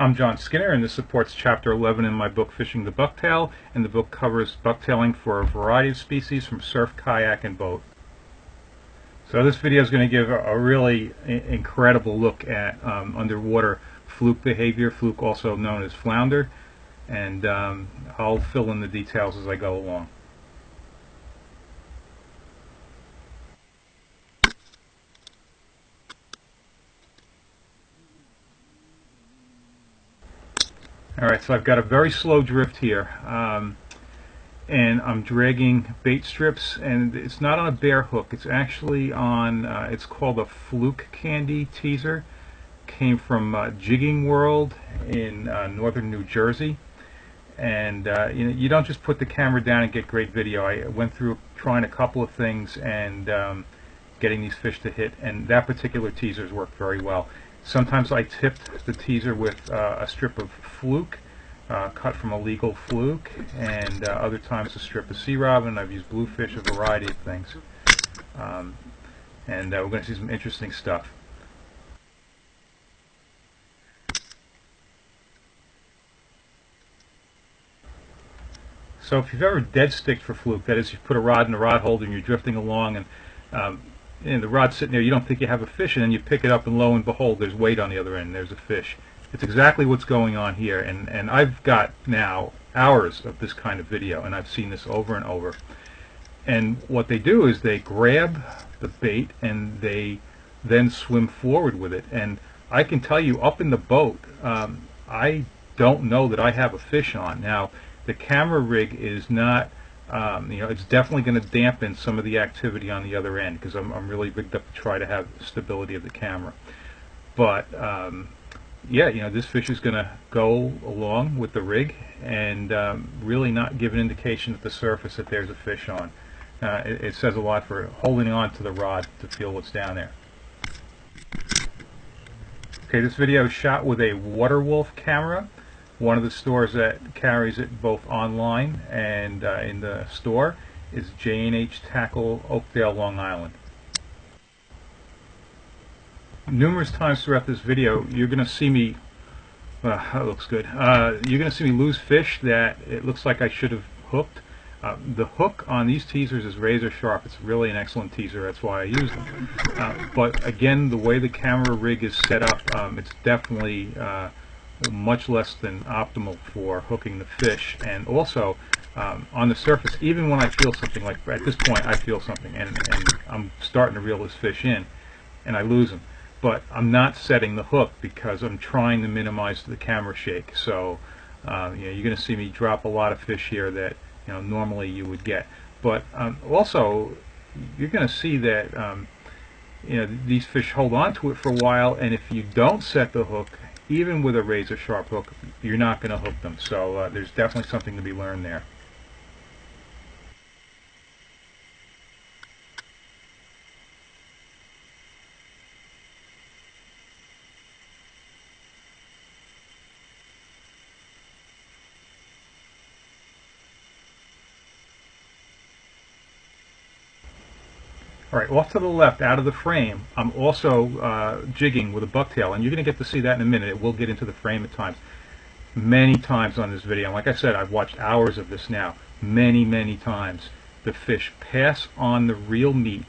I'm John Skinner, and this supports Chapter 11 in my book, Fishing the Bucktail, and the book covers bucktailing for a variety of species from surf, kayak, and boat. So this video is going to give a really incredible look at underwater fluke behavior, fluke also known as flounder, and I'll fill in the details as I go along. Alright, so I've got a very slow drift here, and I'm dragging bait strips, and it's not on a bare hook, it's actually on, it's called a fluke candy teaser. Came from Jigging World in northern New Jersey, and you don't just put the camera down and get great video. I went through trying a couple of things and getting these fish to hit, and that particular teaser's worked very well. Sometimes I tipped the teaser with a strip of fluke, cut from a legal fluke, and other times a strip of sea robin. I've used bluefish, a variety of things. And we're going to see some interesting stuff. So if you've ever dead sticked for fluke, that is, you put a rod in a rod holder and you're drifting along, and the rod's sitting there, you don't think you have a fish, and then you pick it up and lo and behold there's weight on the other end, there's a fish. It's exactly what's going on here, and I've got now hours of this kind of video, and I've seen this over and over. And what they do is they grab the bait and they then swim forward with it, and I can tell you up in the boat, I don't know that I have a fish on. Now the camera rig is not, it's definitely going to dampen some of the activity on the other end because I'm really rigged up to try to have stability of the camera. But yeah, this fish is going to go along with the rig and really not give an indication at the surface that there's a fish on. It says a lot for holding on to the rod to feel what's down there. Okay, this video is shot with a Waterwolf camera. One of the stores that carries it both online and in the store is J&H Tackle, Oakdale, Long Island. Numerous times throughout this video, you're going to see me, that looks good, you're going to see me lose fish that it looks like I should have hooked. The hook on these teasers is razor sharp. It's really an excellent teaser, that's why I use them. But again, the way the camera rig is set up, it's definitely much less than optimal for hooking the fish. And also on the surface, even when I feel something, like at this point I feel something and I'm starting to reel this fish in and I lose him, but I'm not setting the hook because I'm trying to minimize the camera shake. So you're going to see me drop a lot of fish here that normally you would get. But also you're going to see that these fish hold on to it for a while, and if you don't set the hook, even with a razor sharp hook, you're not going to hook them. So there's definitely something to be learned there. Alright, off to the left, out of the frame, I'm also jigging with a bucktail, and you're going to get to see that in a minute. It will get into the frame at times. Many times on this video, and like I said, I've watched hours of this now, many times, the fish pass on the real meat,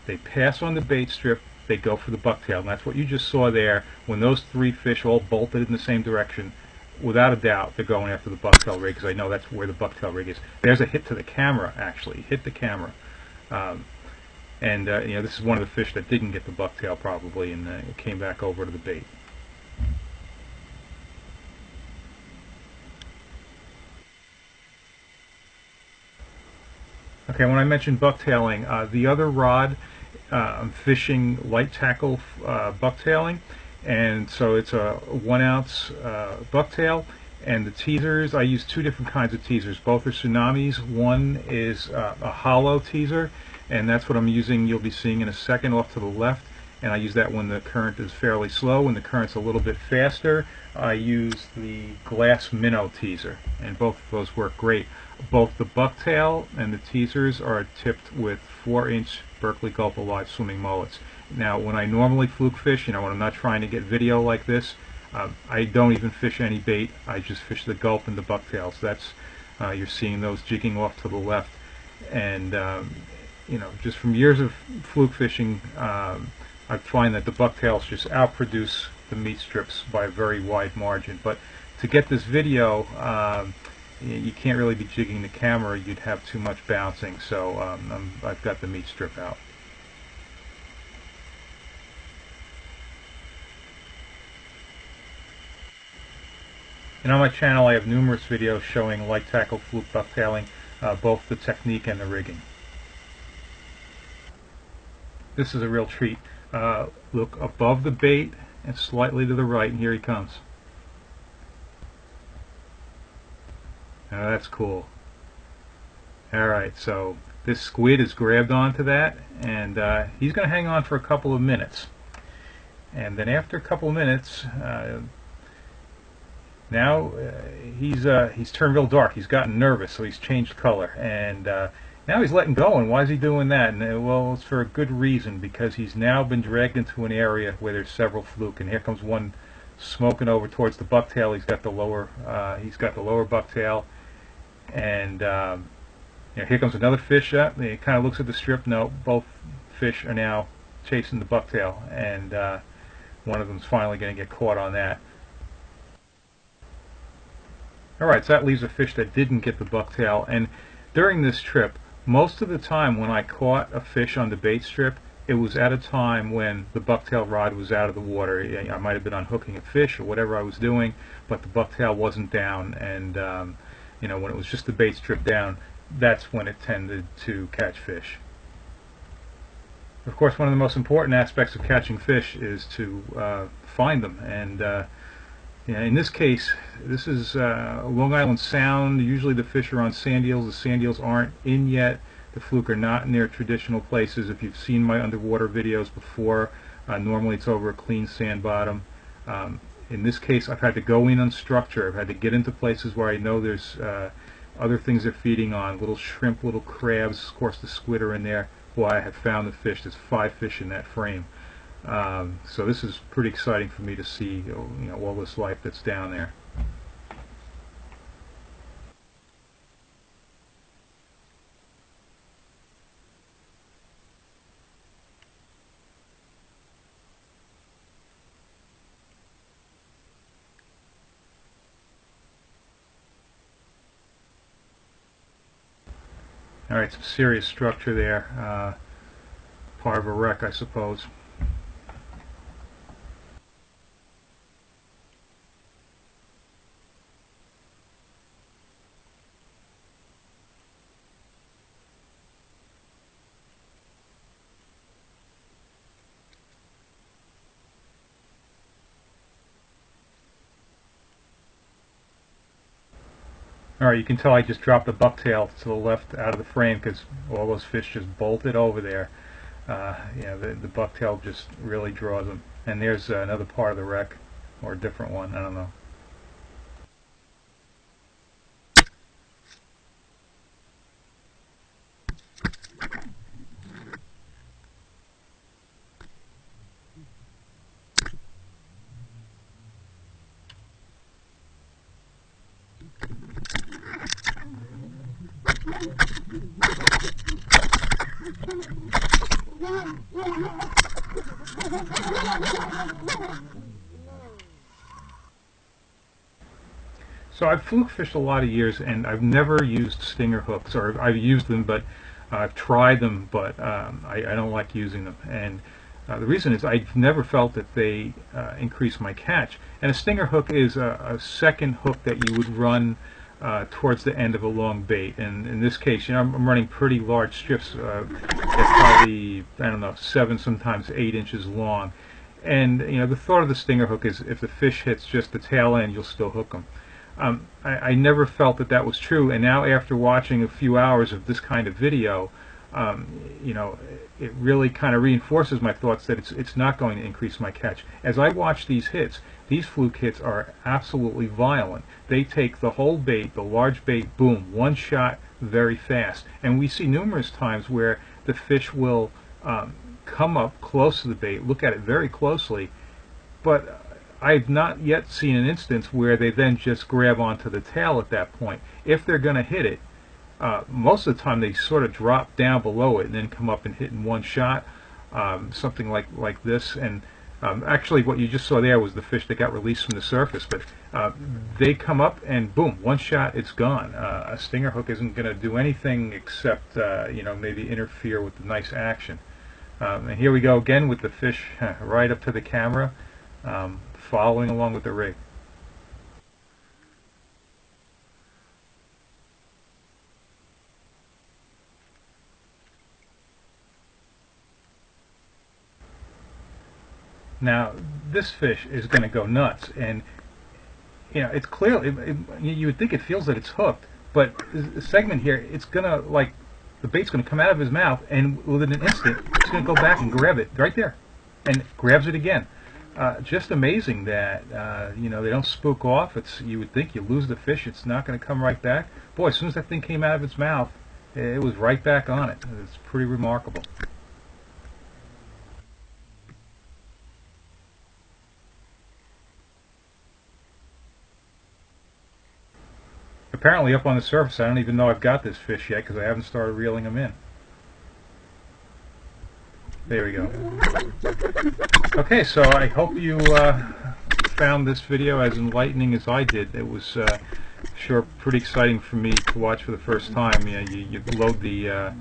they pass on the bait strip, they go for the bucktail, and that's what you just saw there. When those three fish all bolted in the same direction, without a doubt, they're going after the bucktail rig, because I know that's where the bucktail rig is. There's a hit to the camera, actually, hit the camera. And this is one of the fish that didn't get the bucktail probably, and it came back over to the bait. Okay, when I mentioned bucktailing, the other rod, I'm fishing light tackle bucktailing, and so it's a 1 ounce bucktail. And the teasers, I use two different kinds of teasers. Both are tsunamis. One is a hollow teaser, and that's what I'm using. You'll be seeing in a second off to the left. And I use that when the current is fairly slow. When the current's a little bit faster, I use the glass minnow teaser, and both of those work great. Both the bucktail and the teasers are tipped with 4-inch Berkley Gulp Alive swimming mullets. Now, when I normally fluke fish, when I'm not trying to get video like this, I don't even fish any bait. I just fish the gulp and the bucktails. That's you're seeing those jigging off to the left, and just from years of fluke fishing, I find that the bucktails just outproduce the meat strips by a very wide margin. But to get this video, you can't really be jigging the camera. You'd have too much bouncing, so I've got the meat strip out. And on my channel I have numerous videos showing light tackle fluke bucktailing, both the technique and the rigging. This is a real treat. Look above the bait and slightly to the right, and here he comes. That's cool. Alright, so this squid is grabbed onto that, and he's going to hang on for a couple of minutes. And then after a couple of minutes, now he's turned real dark. He's gotten nervous, so he's changed color, and now he's letting go. And why is he doing that? And well, it's for a good reason, because he's now been dragged into an area where there's several fluke, and here comes one smoking over towards the bucktail. He's got the lower bucktail, and here comes another fish up. He kind of looks at the strip. No, both fish are now chasing the bucktail, and one of them's finally going to get caught on that. Alright, so that leaves a fish that didn't get the bucktail, and during this trip, most of the time when I caught a fish on the bait strip, it was at a time when the bucktail rod was out of the water. I might have been unhooking a fish or whatever I was doing, but the bucktail wasn't down, and when it was just the bait strip down, that's when it tended to catch fish. Of course, one of the most important aspects of catching fish is to find them, and in this case, this is Long Island Sound. Usually the fish are on sand eels. The sand eels aren't in yet. The fluke are not in their traditional places. If you've seen my underwater videos before, normally it's over a clean sand bottom. In this case, I've had to go in on structure. I've had to get into places where I know there's other things they're feeding on, little shrimp, little crabs. Of course, the squid are in there. Well, I have found the fish. There's 5 fish in that frame. So this is pretty exciting for me to see, all this life that's down there. Alright, some serious structure there. Part of a wreck, I suppose. Alright, you can tell I just dropped the bucktail to the left out of the frame because all those fish just bolted over there. The bucktail just really draws them. And there's another part of the wreck, or a different one, I don't know. So I've fluke fished a lot of years, and I've never used stinger hooks, or I've used them, but I've tried them, but I don't like using them. And the reason is I've never felt that they increase my catch. And a stinger hook is a second hook that you would run towards the end of a long bait. And in this case, I'm running pretty large strips. They're probably, I don't know, 7, sometimes 8 inches long. And the thought of the stinger hook is if the fish hits just the tail end, you'll still hook them. I never felt that that was true, and now after watching a few hours of this kind of video, it really kind of reinforces my thoughts that it's not going to increase my catch. As I watch these hits, these fluke hits are absolutely violent. They take the whole bait, the large bait, boom, one shot, very fast. And we see numerous times where the fish will come up close to the bait, look at it very closely, but I've not yet seen an instance where they then just grab onto the tail at that point. If they're going to hit it, most of the time they sort of drop down below it and then come up and hit in one shot, something like this. And actually what you just saw there was the fish that got released from the surface, but they come up and boom, one shot, it's gone. A stinger hook isn't going to do anything except maybe interfere with the nice action. And here we go again with the fish right up to the camera, following along with the rig. Now this fish is going to go nuts, and it's clearly, you would think it feels that it's hooked, but the segment here, it's going to, like, the bait's going to come out of his mouth, and within an instant it's going to go back and grab it right there, and grabs it again. Just amazing that they don't spook off. You would think you lose the fish, it's not going to come right back. Boy, as soon as that thing came out of its mouth, it was right back on it. It's pretty remarkable. Apparently up on the surface, I don't even know I've got this fish yet because I haven't started reeling them in. There we go. Okay, so I hope you found this video as enlightening as I did. It was sure pretty exciting for me to watch for the first time. You load the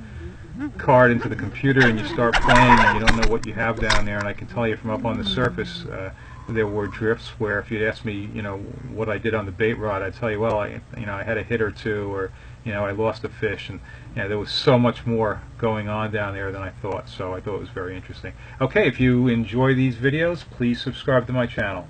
card into the computer and you start playing and you don't know what you have down there, and I can tell you from up on the surface there were drifts where if you'd asked me what I did on the bait rod, I'd tell you, well, I had a hit or two, or I lost a fish, and there was so much more going on down there than I thought. So I thought it was very interesting. Okay, if you enjoy these videos, please subscribe to my channel.